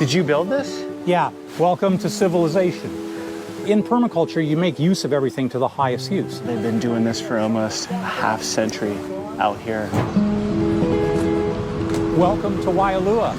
Did you build this? Yeah, welcome to civilization. In permaculture, you make use of everything to the highest use. They've been doing this for almost a half century out here. Welcome to Waialua.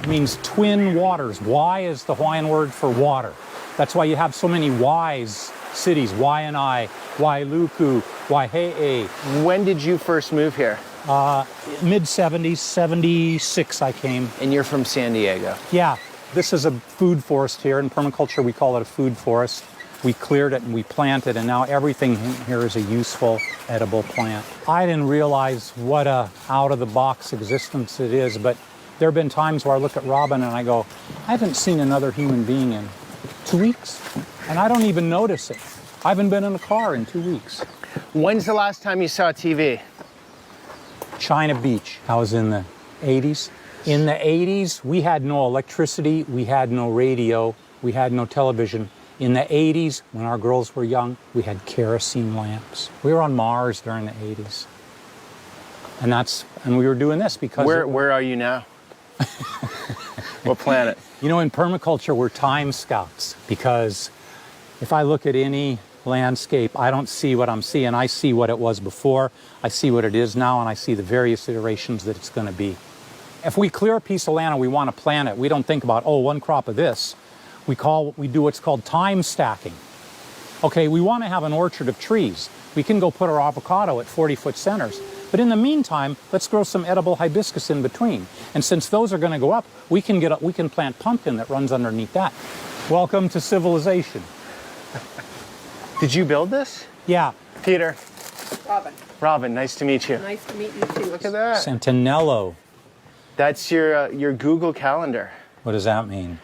It means twin waters. Wai is the Hawaiian word for water. That's why you have so many Wais cities, Waianae, Wailuku, Waihe'e. When did you first move here? Mid-70s, 76 I came. And you're from San Diego? Yeah, this is a food forest here. In permaculture, we call it a food forest. We cleared it and we planted, and now everything here is a useful, edible plant. I didn't realize what a out-of-the-box existence it is, but there have been times where I look at Robin and I go, I haven't seen another human being in 2 weeks, and I don't even notice it. I haven't been in a car in 2 weeks. When's the last time you saw TV? China Beach. I was in the 80s. In the 80s, we had no electricity, we had no radio, we had no television. In the 80s, when our girls were young, we had kerosene lamps. We were on Mars during the 80s. And we were doing this because... Where are you now? What planet? You know, in permaculture, we're time scouts, because if I look at any landscape, I don't see what I'm seeing. I see what it was before, I see what it is now, and I see the various iterations that it's going to be. If we clear a piece of land and we want to plant it, we don't think about, oh, one crop of this. We do what's called time stacking. Okay, we want to have an orchard of trees. We can go put our avocado at 40-foot centers. But in the meantime, let's grow some edible hibiscus in between. And since those are going to go up, we can plant pumpkin that runs underneath that. Welcome to civilization. Did you build this? Yeah. Peter. Robin. Robin, nice to meet you. Nice to meet you too. Look at that. Santinello. That's your Google Calendar. What does that mean?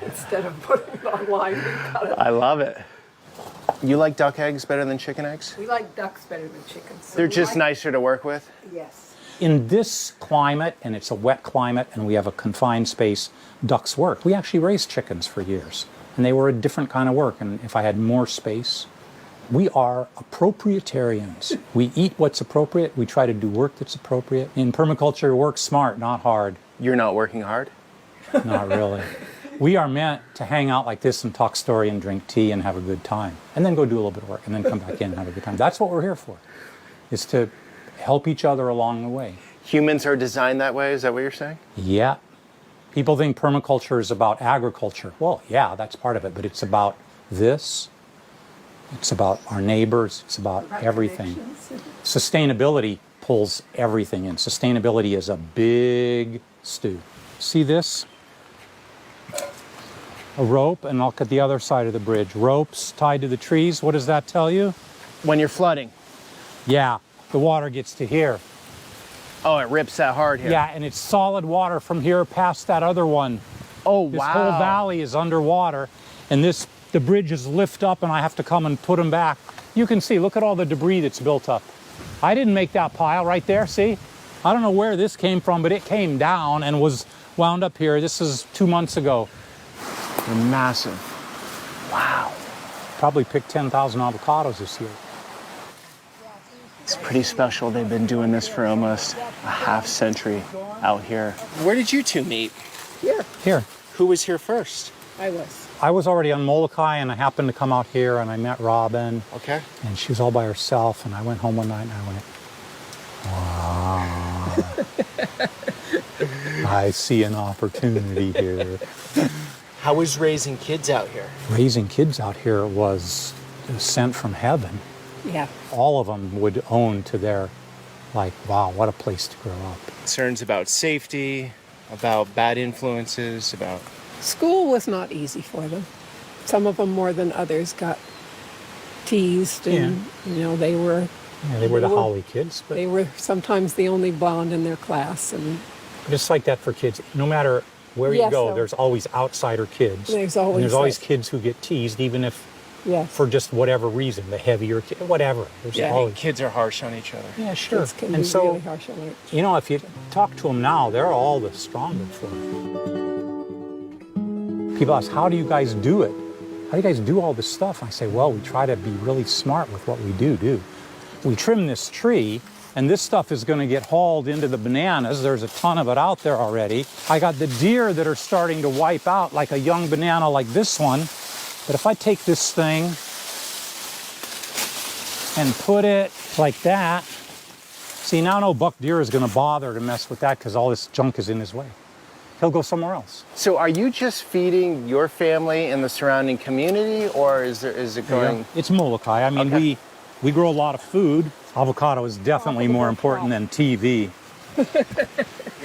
Instead of putting it online, we cut it. I love it. You like duck eggs better than chicken eggs? We like ducks better than chickens. So They're just nicer to work with? Yes. In this climate, and it's a wet climate, and we have a confined space, ducks work. We actually raised chickens for years, and they were a different kind of work. And if I had more space, we are appropriatarians. We eat what's appropriate. We try to do work that's appropriate. In permaculture, work smart, not hard. You're not working hard? Not really. We are meant to hang out like this and talk story and drink tea and have a good time, and then go do a little bit of work, and then come back in and have a good time. That's what we're here for, is to help each other along the way. Humans are designed that way, is that what you're saying? Yeah. People think permaculture is about agriculture. Well, yeah, that's part of it, but it's about this. It's about our neighbors. It's about everything. Sustainability pulls everything in. Sustainability is a big stew. See this? A rope, and look at the other side of the bridge. Ropes tied to the trees. What does that tell you? When you're flooding. Yeah, the water gets to here. Oh, it rips that hard here. Yeah, and it's solid water from here past that other one. Oh, wow. This whole valley is underwater, and the bridges lift up, and I have to come and put them back. You can see, look at all the debris that's built up. I didn't make that pile right there, see? I don't know where this came from, but it came down and was wound up here. This is 2 months ago. They're massive. Wow. Probably picked 10,000 avocados this year. It's pretty special. They've been doing this for almost a half century out here. Where did you two meet? Here. Here. Who was here first? I was. already on Molokai, and I happened to come out here, and I met Robin. Okay. And she was all by herself, and I went home one night, and I went, wow. I see an opportunity here. How was raising kids out here? Raising kids out here was sent from heaven. Yeah. All of them would own to their, like, wow, what a place to grow up. Concerns about safety, about bad influences, about... School was not easy for them. Some of them more than others got teased, and they were... Yeah, they were the Holly kids. But they were sometimes the only blonde in their class, and... Just like that for kids. No matter where you go, there's always outsider kids. There's always kids who get teased, even if for just whatever reason, the heavier kid, whatever. Kids are harsh on each other. Yeah, sure. Kids can be really harsh on it. You know, if you talk to them now, they're all the stronger for it. People ask, how do you guys do it? How do you guys do all this stuff? I say, well, we try to be really smart with what we do. We trim this tree, And this stuff is going to get hauled into the bananas. There's a ton of it out there already. I got the deer that are starting to wipe out, like a young banana like this one. But if I take this thing and put it like that, see, now no buck deer is going to bother to mess with that because all this junk is in his way. He'll go somewhere else. So are you just feeding your family and the surrounding community, or is it going? Yeah. It's Molokai. I mean, Okay. we grow a lot of food. Avocado is definitely more important than TV.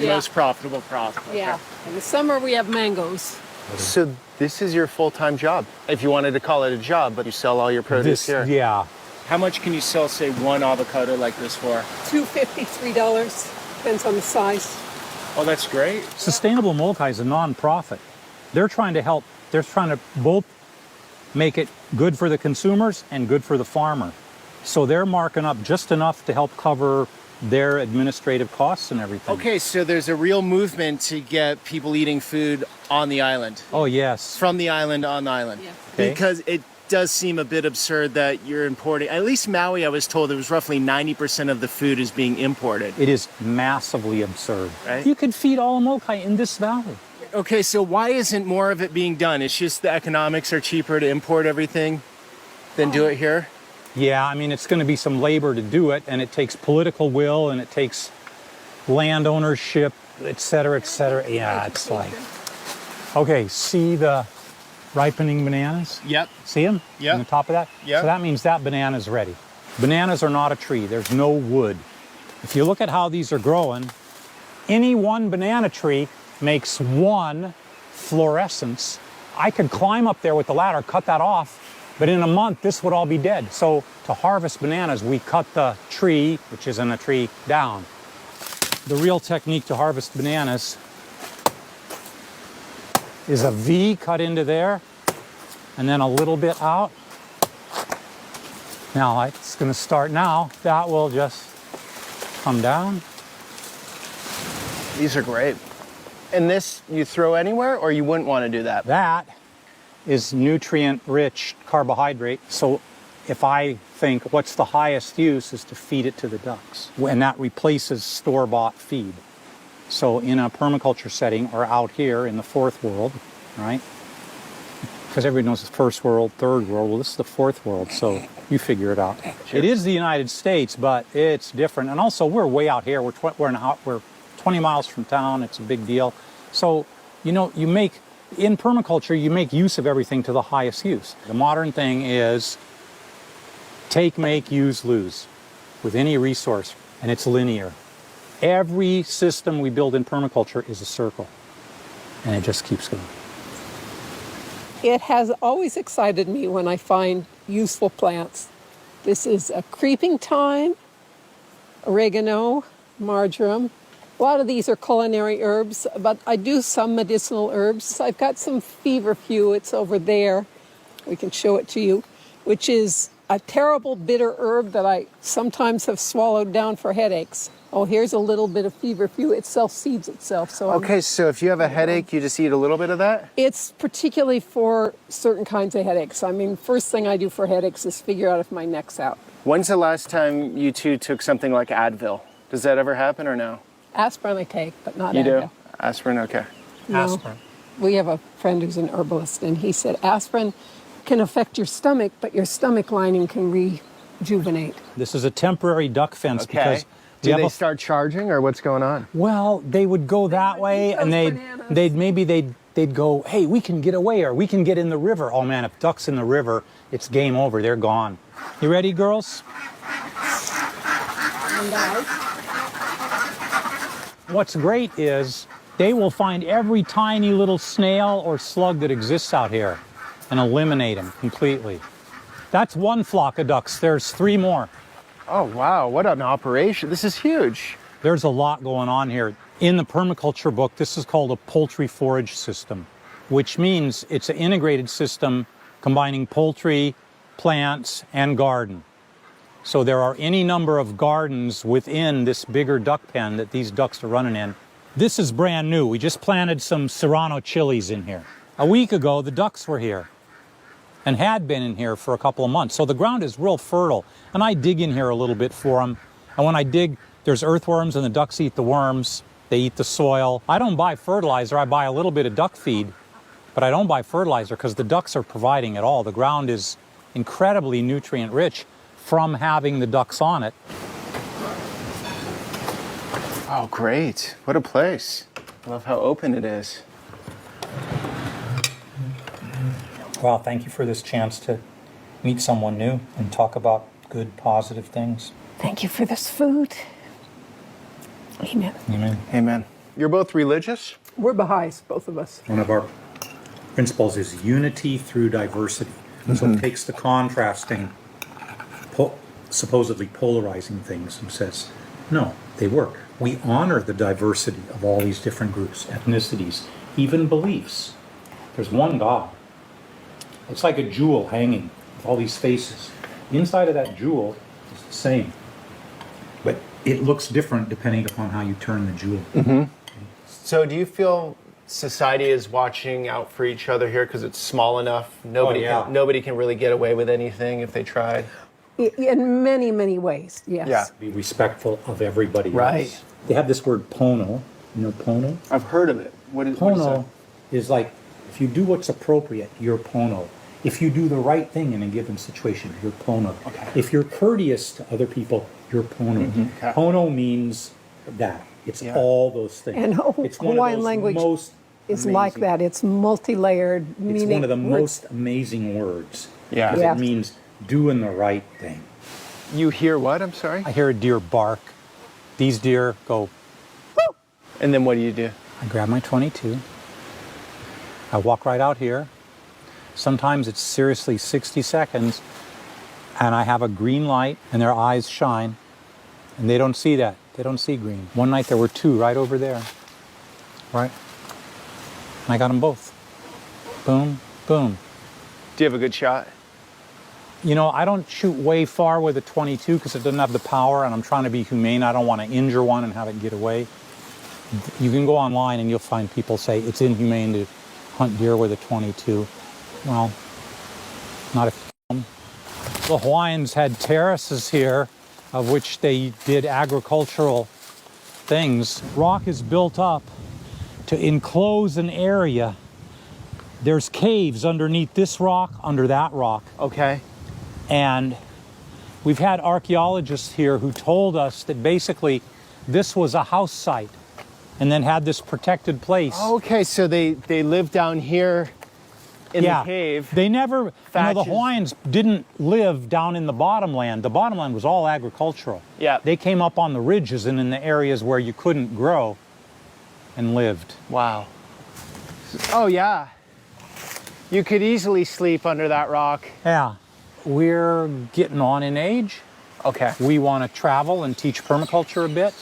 Most profitable crop. Yeah. In the summer we have mangoes. So this is your full-time job, if you wanted to call it a job, but you sell all your produce here. Yeah. How much can you sell, say, one avocado like this for? $2.50, $3, depends on the size. Oh, that's great. Sustainable Molokai is a non-profit. They're trying to help. They're trying to both make it good for the consumers and good for the farmer. So they're marking up just enough to help cover their administrative costs and everything. Okay, so there's a real movement to get people eating food on the island. Oh, yes. From the island on the island. Yeah. Okay. Because it does seem a bit absurd that you're importing. At least Maui, I was told it was roughly 90% of the food is being imported. It is massively absurd. Right. You could feed all of Molokai in this valley. Okay, so why isn't more of it being done? It's just the economics are cheaper to import everything than do it here? Yeah, I mean, it's going to be some labor to do it, and it takes political will, and it takes land ownership, et cetera, et cetera. Yeah, it's like... Okay, see the ripening bananas? Yep. See them? Yep. On the top of that? Yep. So that means that banana's ready. Bananas are not a tree. There's no wood. If you look at how these are growing, any one banana tree makes one fluorescence. I could climb up there with the ladder, cut that off, but in a month, this would all be dead. So to harvest bananas, we cut the tree, which isn't a tree, down. The real technique to harvest bananas is a V cut into there, and then a little bit out. Now, it's going to start now. That will just come down. These are great. And this you throw anywhere, or you wouldn't want to do that? That is nutrient-rich carbohydrate. So if I think what's the highest use is to feed it to the ducks. And that replaces store-bought feed. So in a permaculture setting, or out here in the fourth world, right? Because everybody knows the first world, third world. Well, this is the fourth world, so you figure it out. Sure. It is the United States, but it's different. And also, we're way out here. We're 20 miles from town. It's a big deal. So, you know, in permaculture, you make use of everything to the highest use. The modern thing is take, make, use, lose with any resource, and it's linear. Every system we build in permaculture is a circle, and it just keeps going. It has always excited me when I find useful plants. This is a creeping thyme, oregano, marjoram. A lot of these are culinary herbs, but I do some medicinal herbs. I've got some feverfew, it's over there. We can show it to you, which is a terrible bitter herb that I sometimes have swallowed down for headaches. Oh, here's a little bit of feverfew. It self-seeds itself. So Okay, so if you have a headache, you just eat a little bit of that? it's particularly for certain kinds of headaches. I mean, first thing I do for headaches is figure out if my neck's out. When's the last time you two took something like Advil? Does that ever happen or no? Aspirin I take, but not You Advil. do? Aspirin, okay. No. Aspirin. We have a friend who's an herbalist, and he said aspirin can affect your stomach, but your stomach lining can rejuvenate. This is a temporary duck fence Okay. because Do they start charging or what's going on? well, they would go that way, eat and those they'd bananas. they'd go, hey, we can get away, or we can get in the river. Oh man, if ducks in the river, it's game over. They're gone. You ready, girls? What's great is they will find every tiny little snail or slug that exists out here and eliminate them completely. That's one flock of ducks. There's 3 more. Oh, wow, what an operation. This is huge. There's a lot going on here. In the permaculture book, this is called a poultry forage system, which means it's an integrated system combining poultry, plants, and garden. So there are any number of gardens within this bigger duck pen that these ducks are running in. This is brand new. We just planted some serrano chilies in here. A week ago, the ducks were here and had been in here for a couple of months. So the ground is real fertile. And I dig in here a little bit for them. And when I dig, there's earthworms and the ducks eat the worms. They eat the soil. I don't buy fertilizer. I buy a little bit of duck feed, but I don't buy fertilizer because the ducks are providing it all. The ground is incredibly nutrient rich from having the ducks on it. Oh, great. What a place. I love how open it is. Well, thank you for this chance to meet someone new and talk about good, positive things. Thank you for this food. Amen. Amen. Amen. You're both religious? We're Baha'is, both of us. One of our principles is unity through diversity. So it takes the contrasting, supposedly polarizing things and says, no, they work. We honor the diversity of all these different groups, ethnicities, even beliefs. There's one God. It's like a jewel hanging with all these faces. Inside of that jewel is the same, but it looks different depending upon how you turn the jewel. So do you feel society is watching out for each other here because it's small enough? Nobody can really get away with anything if they tried? In many, many ways, yes. Yeah. Be respectful of everybody Right. else. They have this word pono. You know pono? I've heard of it. What is Pono is like, if you do what's appropriate, you're pono. If you do the right thing in a given situation, you're pono. Okay. If you're courteous to other people, you're pono. Okay. Pono means that. It's all those things. And it's one Hawaiian of those language most It's amazing, like that. It's multi-layered, It's meaning one of the most amazing words. Yeah. Because Yeah. it means doing the right thing. You hear what? I'm sorry? I hear a deer bark. These deer go. And then what do? I grab my 22. I walk right out here. Sometimes it's seriously 60 seconds, and I have a green light, and their eyes shine, and they don't see that. They don't see green. One night there were two right over there. Right? And I got them both. Boom, boom. Do you have a good shot? You know, I don't shoot way far with a 22 because it doesn't have the power, and I'm trying to be humane. I don't want to injure one and have it get away. You can go online and you'll find people say it's inhumane to hunt deer with a 22. Well, not if you kill them. The Hawaiians had terraces here of which they did agricultural things. Rock is built up to enclose an area. There's caves underneath this rock, under that rock. Okay. And we've had archaeologists here who told us that basically this was a house site and then had this protected place. Okay, so they lived down here in the cave. They never, the Thatches. Hawaiians didn't live down in the bottomland. The bottomland was all agricultural. Yeah. They came up on the ridges and in the areas where you couldn't grow and lived. Wow. Oh, yeah. You could easily sleep under that rock. Yeah. We're getting on in age. Okay. We want to travel and teach permaculture a bit.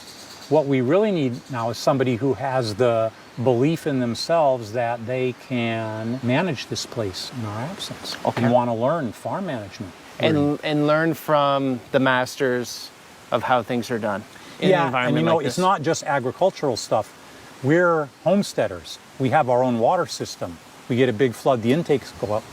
What we really need now is somebody who has the belief in themselves that they can manage this place in our absence. Okay. And want to learn farm management. And learn from the masters of how things are done in an environment and you know, like it's this. not just agricultural stuff. We're homesteaders. We have our own water system. We get a big flood, the intake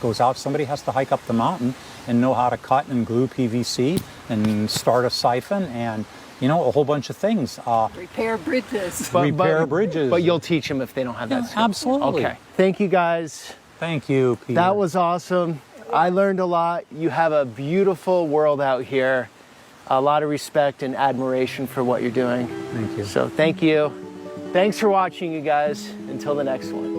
goes out. Somebody has to hike up the mountain and know how to cut and glue PVC and start a siphon and, you know, a whole bunch of things. repair bridges. Repair bridges. But you'll teach them if they don't have that skill. Absolutely. Okay. Thank you, guys. Thank you, Peter. That was awesome. I learned a lot. You have a beautiful world out here. A lot of respect and admiration for what you're doing. Thank you. So thank you. Thanks for watching, you guys. Until the next one.